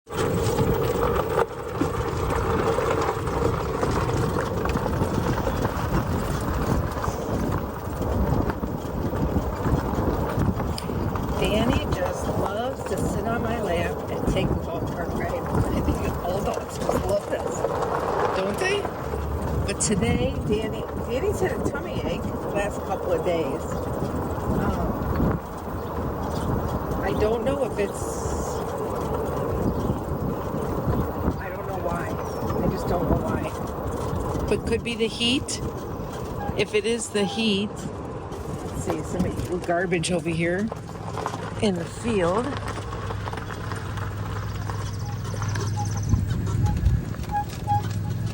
Danny just loves to sit on my lap and take the golf cart ride. I think all dogs just love this, don't they? But today, Danny's had a tummy ache the last couple of days. I don't know if I don't know why. I just don't know why. But could be the heat. If it is the heat, let's see, somebody threw garbage over here in the field.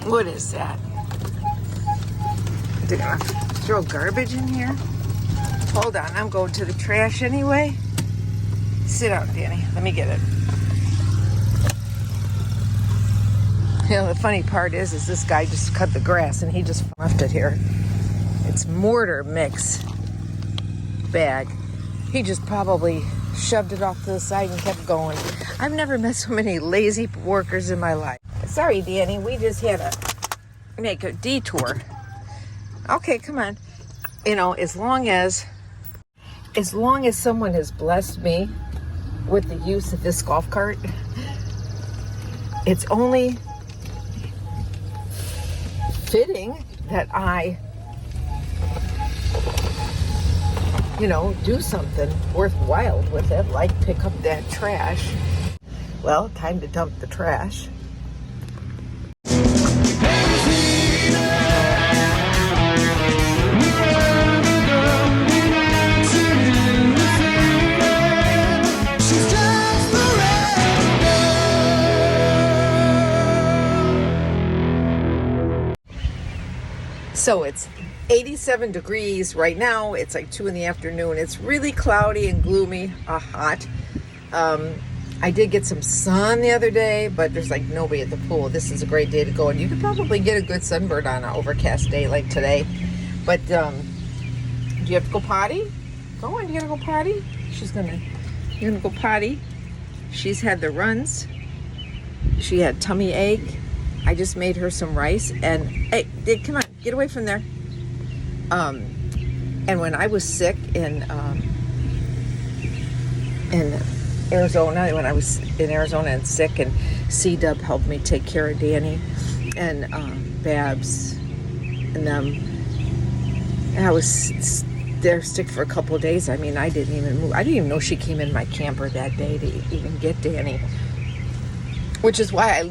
What is that? They're gonna throw garbage in here? Hold on, I'm going to the trash anyway. Sit down, Danny. Let me get it. You know, the funny part is this guy just cut the grass and he just left it here. It's mortar mix bag. He just probably shoved it off to the side and kept going. I've never met so many lazy workers in my life. Sorry, Danny, we just had to make a detour. Okay, come on. You know, as long as someone has blessed me with the use of this golf cart, it's only fitting that I, do something worthwhile with it, like pick up that trash. Well, time to dump the trash. So it's 87 degrees right now. It's like 2 in the afternoon. It's really cloudy and gloomy, hot. I did get some sun the other day, but there's like nobody at the pool. This is a great day to go, and you could probably get a good sunburn on an overcast day like today. But do you have to go potty? Go on, you gotta go potty? You're gonna go potty. She's had the runs. She had tummy ache. I just made her some rice, and hey, come on, get away from there. And when I was sick in Arizona, when I was in Arizona and sick, and C-Dub helped me take care of Danny and Babs and them. And I was there sick for a couple of days. I mean, I didn't even move. I didn't even know she came in my camper that day to even get Danny, which is why I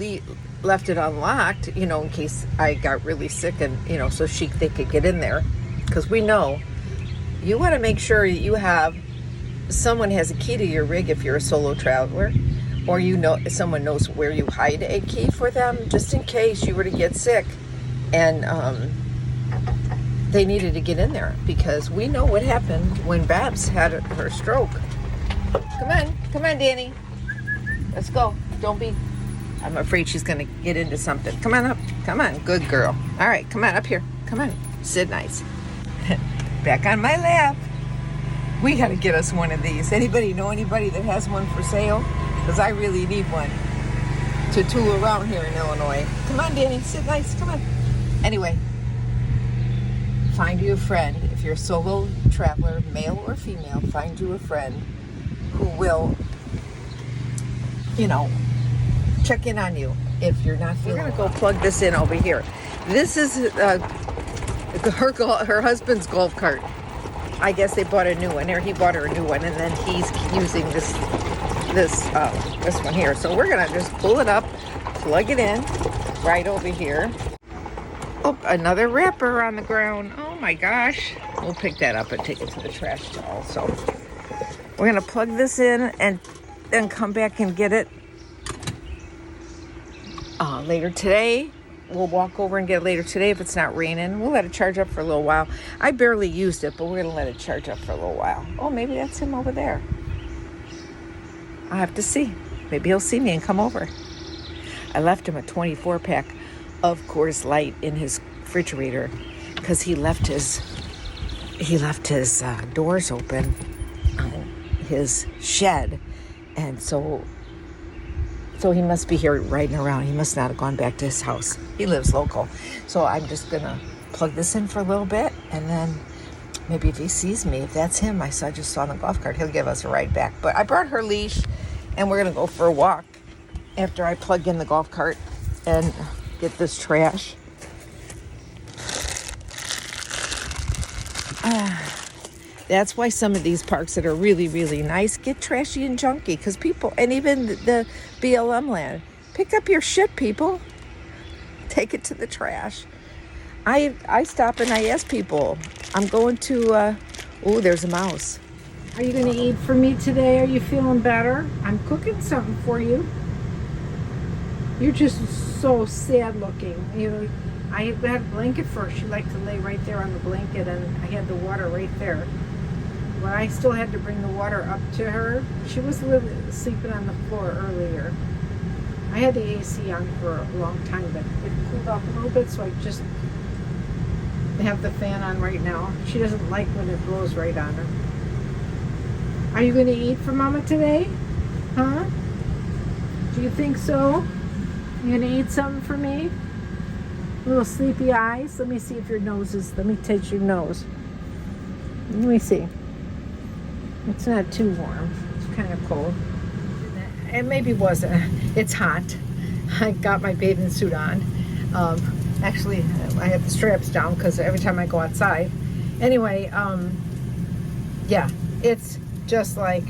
left it unlocked, in case I got really sick, and so they could get in there, because we know you want to make sure you have someone has a key to your rig if you're a solo traveler, or someone knows where you hide a key for them, just in case you were to get sick and they needed to get in there, because we know what happened when Babs had her stroke. Come on, Danny, let's go. I'm afraid she's going to get into something. Come on up. Come on. Good girl. All right. Come on up here. Come on. Sit nice. Back on my lap. We got to get us one of these. Anybody know anybody that has one for sale? Because I really need one to tool around here in Illinois. Come on, Danny. Sit nice. Come on. Anyway, find you a friend. If you're a solo traveler, male or female, find you a friend who will, check in on you if you're not feeling. We're gonna go plug this in over here. This is her husband's golf cart. I guess they bought a new one, or he bought her a new one, and then he's using this one here. So we're gonna just pull it up, plug it in right over here. Oh, another wrapper on the ground. Oh my gosh. We'll pick that up and take it to the trash also. We're gonna plug this in and then come back and get it later today. We'll walk over and get it later today if it's not raining. We'll let it charge up for a little while. I barely used it, but we're going to let it charge up for a little while. Oh, maybe that's him over there. I'll have to see. Maybe he'll see me and come over. I left him a 24-pack of Coors Light in his refrigerator because he left his doors open on his shed. And so So he must be here riding around. He must not have gone back to his house. He lives local. So I'm just going to plug this in for a little bit, and then maybe if he sees me, if that's him, I just saw on the golf cart, he'll give us a ride back. But I brought her leash, and we're going to go for a walk after I plug in the golf cart and get this trash. That's why some of these parks that are really, really nice get trashy and junky, because people, and even the BLM land, pick up your shit, people. Take it to the trash. I stop and I ask people, I'm going to, oh, there's a mouse. Are you going to eat for me today? Are you feeling better? I'm cooking something for you. You're just so sad looking. I had a blanket for her. She liked to lay right there on the blanket, and I had the water right there. When I still had to bring the water up to her, she was sleeping on the floor earlier. I had the AC on for a long time, but it cooled off a little bit, so I just have the fan on right now. She doesn't like when it blows right on her. Are you going to eat for Mama today? Huh? Do you think so? You going to eat something for me? Little sleepy eyes. Let me see if your nose is... Let me taste your nose. Let me see. It's not too warm. It's kind of cold. It maybe wasn't. It's hot. I got my bathing suit on. Actually, I have the straps down because every time I go outside. Anyway, yeah, it's just like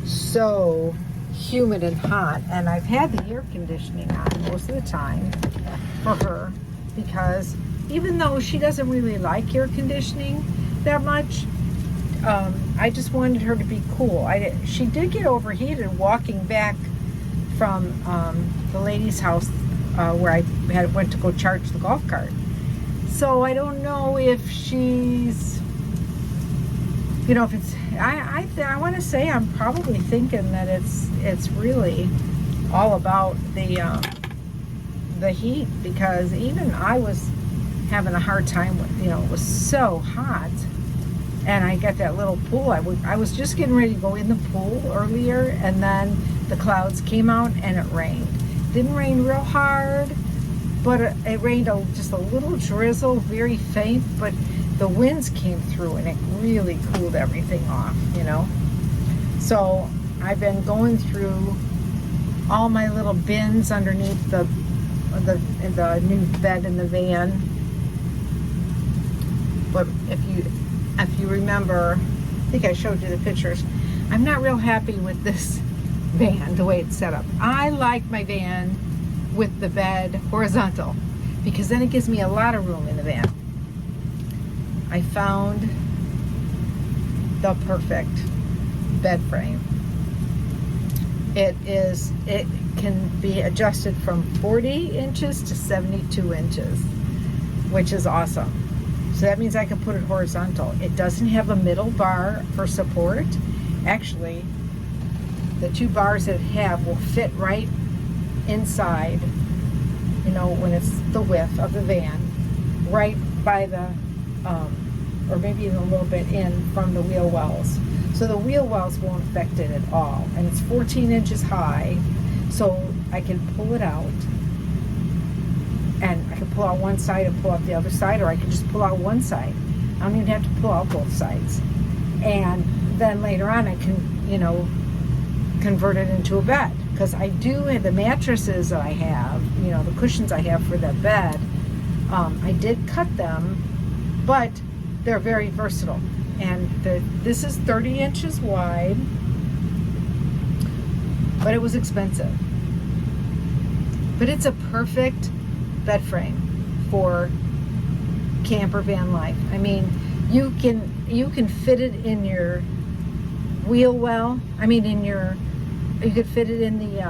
so humid and hot. And I've had the air conditioning on most of the time for her, because even though she doesn't really like air conditioning that much, I just wanted her to be cool. She did get overheated walking back from the lady's house where I went to go charge the golf cart. So I don't know if she's, if it's. I want to say I'm probably thinking that it's really all about the heat, because even I was having a hard time with, it was so hot. And I got that little pool. I was just getting ready to go in the pool earlier, and then the clouds came out and it rained. Didn't rain real hard, but it rained just a little drizzle, very faint, but the winds came through and it really cooled everything off, So I've been going through all my little bins underneath the new bed in the van. But if you remember, I think I showed you the pictures, I'm not real happy with this van, the way it's set up. I like my van with the bed horizontal, because then it gives me a lot of room in the van. I found the perfect bed frame. It can be adjusted from 40 inches to 72 inches, which is awesome. So that means I can put it horizontal. It doesn't have a middle bar for support. Actually, the two bars that it have will fit right inside, when it's the width of the van, right by the, or maybe even a little bit in from the wheel wells. So the wheel wells won't affect it at all. And it's 14 inches high, so I can pull it out. And I can pull out one side and pull out the other side, or I can just pull out one side. I don't even have to pull out both sides. And then later on I can, convert it into a bed. Because I do have the mattresses that I have, the cushions I have for that bed, I did cut them, but they're very versatile. And this is 30 inches wide, but it was expensive. But it's a perfect bed frame for camper van life. I mean, you can fit it in your wheel well. You could fit it in the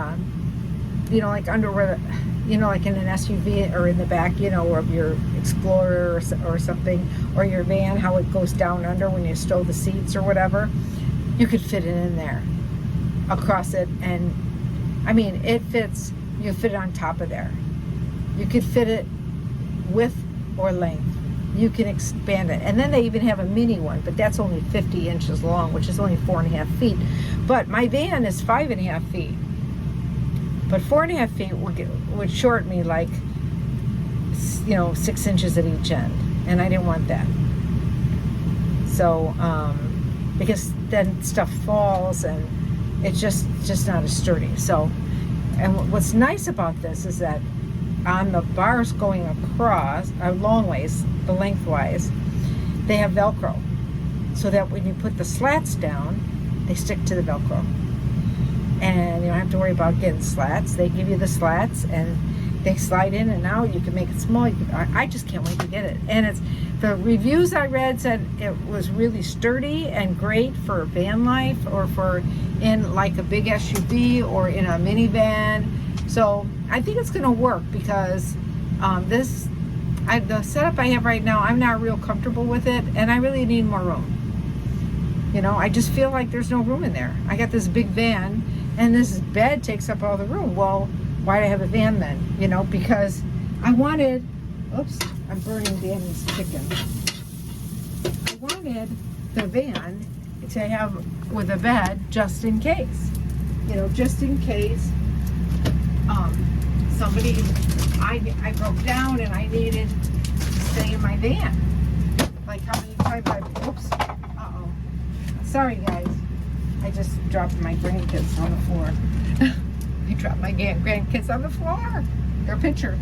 like under where like in an SUV, or in the back, or of your Explorer or something, or your van, how it goes down under when you stow the seats or whatever. You could fit it in there across it, and it fits. You fit it on top of there. You could fit it width or length. You can expand it. And then they even have a mini one, but that's only 50 inches long, which is only 4.5 feet. But my van is 5.5 feet. But 4.5 feet would short me like, 6 inches at each end, and I didn't want that. So, because then stuff falls and it's just not as sturdy. So, and what's nice about this is that on the bars going across, long ways, the lengthwise, they have Velcro, so that when you put the slats down, they stick to the Velcro. And you don't have to worry about getting slats. They give you the slats and they slide in and out. You can make it small. I just can't wait to get it. And the reviews I read said it was really sturdy and great for van life, or for in like a big SUV or in a minivan. So I think it's going to work, because the setup I have right now, I'm not real comfortable with it, and I really need more room. I just feel like there's no room in there. I got this big van, and this bed takes up all the room. Well, why do I have a van then? Because I wanted, oops, I'm burning Danny's chicken. I wanted the van to have with a bed just in case. Just in case somebody, I broke down and I needed to stay in my van. Like how many times oops, uh-oh. Sorry guys, I just dropped my grandkids on the floor. I dropped my grandkids on the floor. Their picture.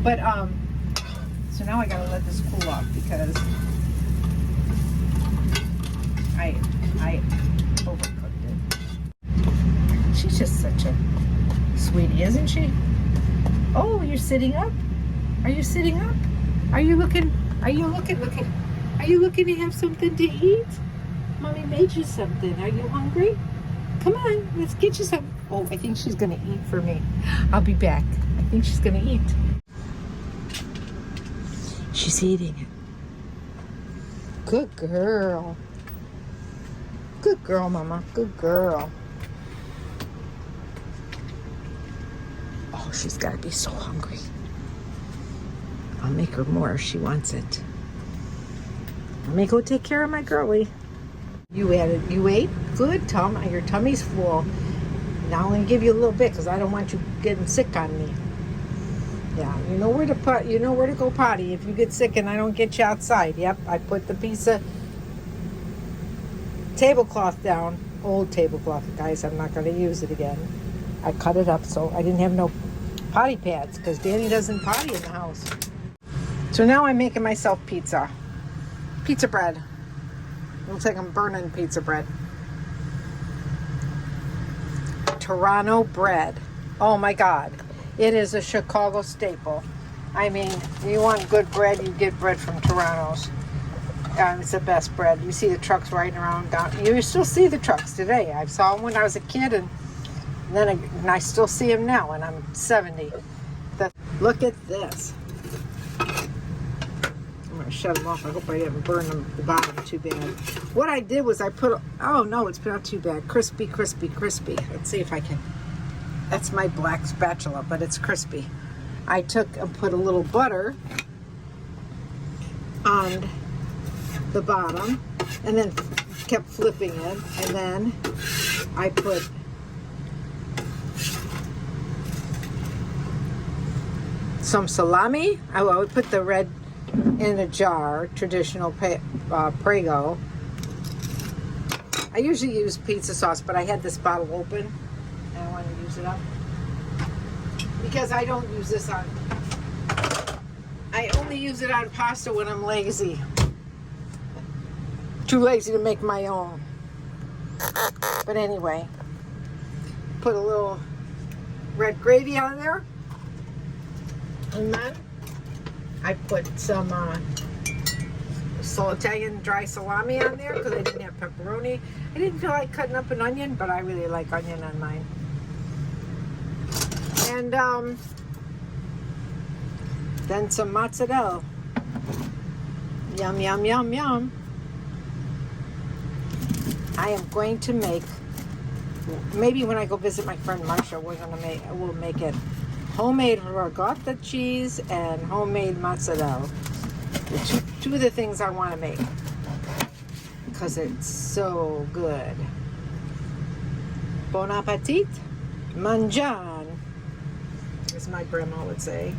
But, so now I gotta let this cool off, because I overcooked it. She's just such a sweetie, isn't she? Oh, you're sitting up? Are you sitting up? Are you looking to have something to eat? Mommy made you something. Are you hungry? Come on, let's get you some. Oh, I think she's gonna eat for me. I'll be back. I think she's gonna eat. She's eating it. Good girl. Good girl, Mama. Good girl. Oh, she's gotta be so hungry. I'll make her more if she wants it. Let me go take care of my girlie. You ate? Good, Tom. Your tummy's full. Now I'm going to give you a little bit, because I don't want you getting sick on me. Yeah, you know where to go potty if you get sick and I don't get you outside. Yep, I put the piece of tablecloth down. Old tablecloth, guys. I'm not going to use it again. I cut it up so I didn't have no potty pads, because Danny doesn't potty in the house. So now I'm making myself pizza bread. Looks like I'm burning pizza bread. Toronto bread. Oh my God. It is a Chicago staple. I mean, you want good bread, you get bread from Toronto's. It's the best bread. You see the trucks riding around down. You still see the trucks today. I saw them when I was a kid, and I still see them now when I'm 70. Look at this. I'm going to shut them off. I hope I didn't burn the bottom too bad. What I did was I put, oh no, it's not too bad. Crispy, crispy, crispy. Let's see if I can. That's my black spatula, but it's crispy. I took and put a little butter on the bottom, and then kept flipping it, and then I put some salami. I would put the red in a jar, traditional Prego. I usually use pizza sauce, but I had this bottle open and I wanted to use it up, because I don't use this on, I only use it on pasta when I'm lazy. Too lazy to make my own. But anyway, put a little red gravy on there, and then I put some Italian dry salami on there, because I didn't have pepperoni. I didn't feel like cutting up an onion, but I really like onion on mine. And then some mozzarella. Yum, yum, yum, yum. I am going to make, maybe when I go visit my friend Marsha, we'll make it homemade ricotta cheese and homemade mozzarella. Two of the things I want to make, because it's so good. Bon appetit. Manjan, as my grandma would say.